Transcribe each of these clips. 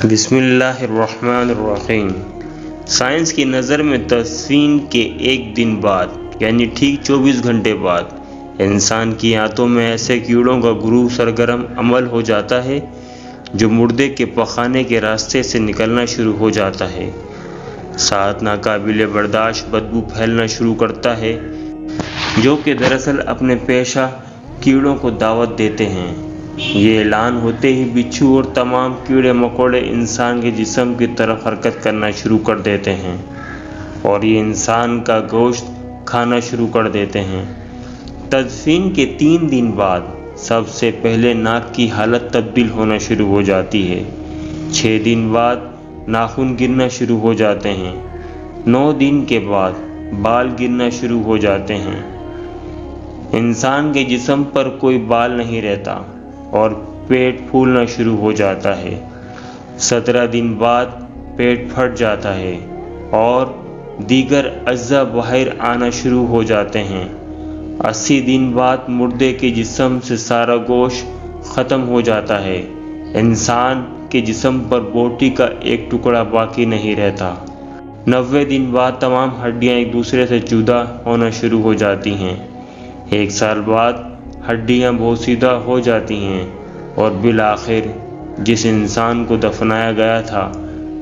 بسم اللہ الرحمن الرحیم۔ سائنس کی نظر میں تدفین کے ایک دن بعد یعنی ٹھیک 24 گھنٹے بعد انسان کی آنتوں میں ایسے کیڑوں کا گروہ سرگرم عمل ہو جاتا ہے جو مردے کے پخانے کے راستے سے نکلنا شروع ہو جاتا ہے۔ ساتھ ناقابل برداشت بدبو پھیلنا شروع کرتا ہے جو کہ دراصل اپنے پیشہ کیڑوں کو دعوت دیتے ہیں۔ یہ اعلان ہوتے ہی بچھو اور تمام کیڑے مکوڑے انسان کے جسم کی طرف حرکت کرنا شروع کر دیتے ہیں اور یہ انسان کا گوشت کھانا شروع کر دیتے ہیں۔ تدفین کے 3 دن بعد سب سے پہلے ناک کی حالت تبدیل ہونا شروع ہو جاتی ہے۔ 6 دن بعد ناخن گرنا شروع ہو جاتے ہیں۔ 9 دن کے بعد بال گرنا شروع ہو جاتے ہیں۔ انسان کے جسم پر کوئی بال نہیں رہتا اور پیٹ پھولنا شروع ہو جاتا ہے۔ 17 دن بعد پیٹ پھٹ جاتا ہے اور دیگر اجزاء باہر آنا شروع ہو جاتے ہیں۔ 80 دن بعد مردے کے جسم سے سارا گوشت ختم ہو جاتا ہے۔ انسان کے جسم پر بوٹی کا ایک ٹکڑا باقی نہیں رہتا۔ 90 دن بعد تمام ہڈیاں ایک دوسرے سے جدا ہونا شروع ہو جاتی ہیں۔ 1 سال بعد ہڈیاں بوسیدہ ہو جاتی ہیں اور بالآخر جس انسان کو دفنایا گیا تھا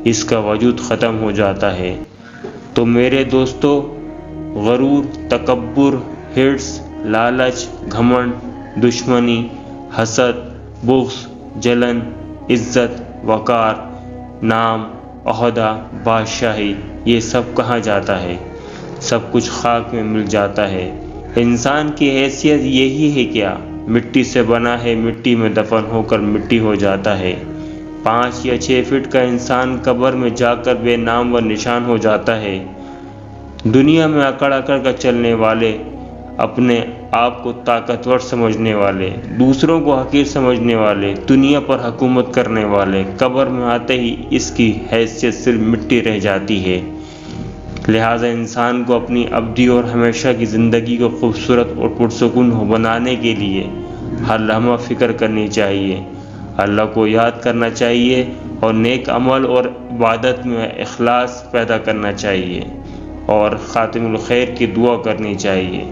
اس کا وجود ختم ہو جاتا ہے۔ تو میرے دوستو، غرور، تکبر، ہرس، لالچ، گھمنڈ، دشمنی، حسد، بغض، جلن، عزت، وقار، نام، عہدہ، بادشاہی، یہ سب کہاں جاتا ہے؟ سب کچھ خاک میں مل جاتا ہے۔ انسان کی حیثیت یہی ہے کیا؟ مٹی سے بنا ہے، مٹی میں دفن ہو کر مٹی ہو جاتا ہے۔ 5 یا 6 فٹ کا انسان قبر میں جا کر بے نام و نشان ہو جاتا ہے۔ دنیا میں اکڑ اکڑ کر چلنے والے، اپنے آپ کو طاقتور سمجھنے والے، دوسروں کو حقیر سمجھنے والے، دنیا پر حکومت کرنے والے، قبر میں آتے ہی اس کی حیثیت صرف مٹی رہ جاتی ہے۔ لہٰذا انسان کو اپنی ابدی اور ہمیشہ کی زندگی کو خوبصورت اور پرسکون بنانے کے لیے ہر لمحہ فکر کرنی چاہیے، اللہ کو یاد کرنا چاہیے اور نیک عمل اور عبادت میں اخلاص پیدا کرنا چاہیے اور خاتم الخیر کی دعا کرنی چاہیے۔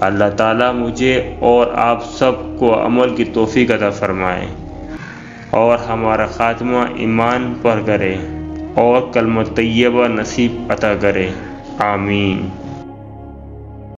اللہ تعالیٰ مجھے اور آپ سب کو عمل کی توفیق عطا فرمائے اور ہمارا خاتمہ ایمان پر کرے اور کلمہ طیبہ نصیب عطا کرے۔ آمین۔